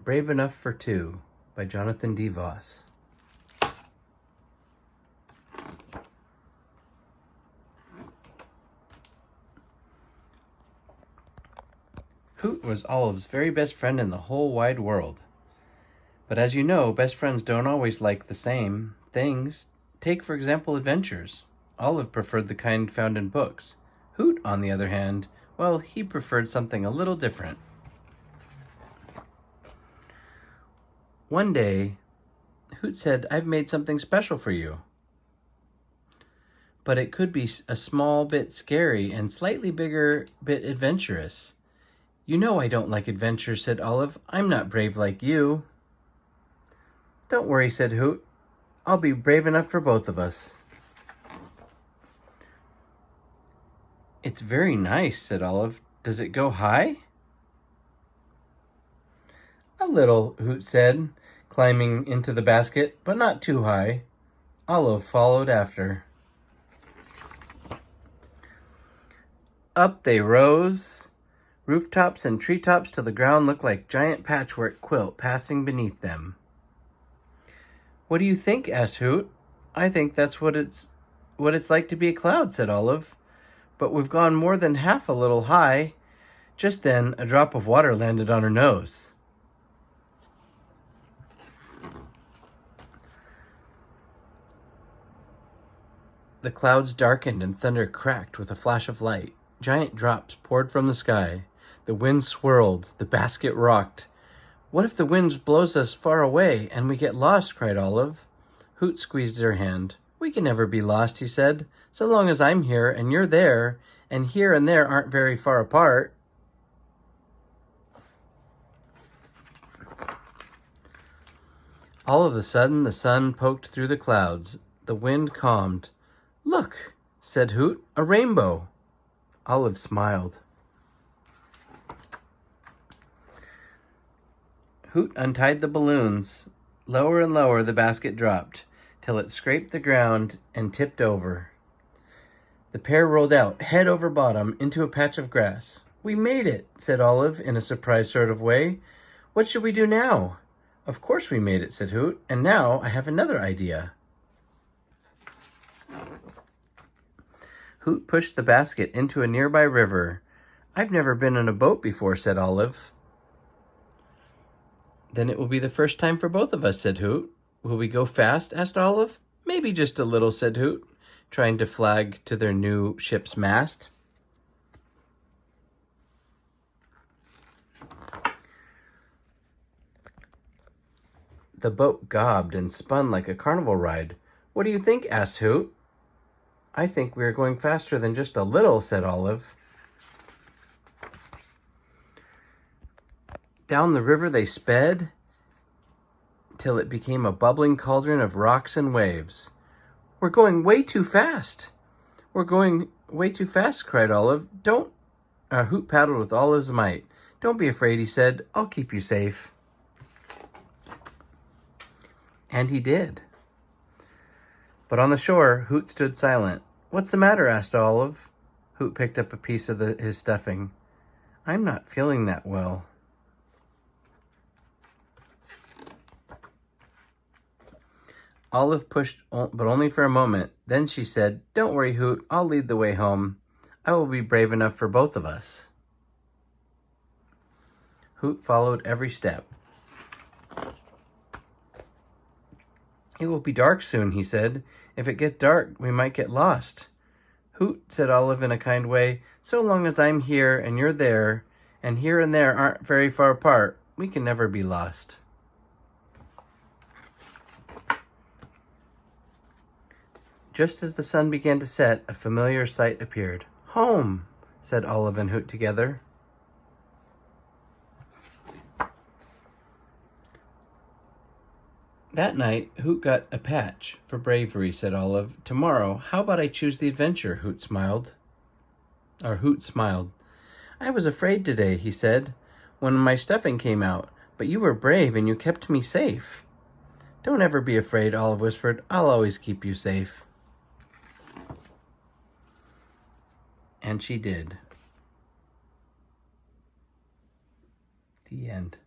Brave Enough for Two by Jonathan D. Voss. Hoot was Olive's very best friend in the whole wide world. But as you know, best friends don't always like the same things. Take, for example, adventures. Olive preferred the kind found in books. Hoot, on the other hand, well, he preferred something a little different. One day, Hoot said, "I've made something special for you. But it could be a small bit scary and slightly bigger bit adventurous." "You know I don't like adventure," said Olive. "I'm not brave like you." "Don't worry," said Hoot. "I'll be brave enough for both of us." "It's very nice," said Olive. "Does it go high?" "A little," Hoot said, climbing into the basket, "but not too high." Olive followed after. Up they rose, rooftops and treetops, till the ground looked like giant patchwork quilt passing beneath them. "What do you think?" asked Hoot. "I think that's what it's like to be a cloud," said Olive. "But we've gone more than half a little high." Just then, a drop of water landed on her nose. The clouds darkened and thunder cracked with a flash of light. Giant drops poured from the sky. The wind swirled. The basket rocked. "What if the wind blows us far away and we get lost?" cried Olive. Hoot squeezed her hand. "We can never be lost," he said, "so long as I'm here and you're there, and here and there aren't very far apart." All of a sudden, the sun poked through the clouds. The wind calmed. "Look," said Hoot, "a rainbow." Olive smiled. Hoot untied the balloons. Lower and lower the basket dropped, till it scraped the ground and tipped over. The pair rolled out, head over bottom, into a patch of grass. "We made it," said Olive, in a surprised sort of way. "What should we do now?" "Of course we made it," said Hoot, "and now I have another idea." Hoot pushed the basket into a nearby river. "I've never been in a boat before," said Olive. "Then it will be the first time for both of us," said Hoot. "Will we go fast?" asked Olive. "Maybe just a little," said Hoot, trying to flag to their new ship's mast. The boat gobbed and spun like a carnival ride. "What do you think?" asked Hoot. "I think we are going faster than just a little," said Olive. Down the river they sped till it became a bubbling cauldron of rocks and waves. "We're going way too fast. We're going way too fast," cried Olive. Hoot paddled with all his might. "Don't be afraid," he said. "I'll keep you safe." And he did. But on the shore, Hoot stood silent. "What's the matter?" asked Olive. Hoot picked up a piece of his stuffing. "I'm not feeling that well." Olive pushed, but only for a moment. Then she said, "Don't worry, Hoot. I'll lead the way home. I will be brave enough for both of us." Hoot followed every step. "It will be dark soon," he said. "If it gets dark, we might get lost." "Hoot," said Olive in a kind way, "so long as I'm here and you're there, and here and there aren't very far apart, we can never be lost." Just as the sun began to set, a familiar sight appeared. "Home," said Olive and Hoot together. That night, Hoot got a patch for bravery, said Olive. "Tomorrow, how about I choose the adventure?" Hoot smiled. "I was afraid today," he said, "when my stuffing came out, but you were brave and you kept me safe." "Don't ever be afraid," Olive whispered. "I'll always keep you safe." And she did. The end.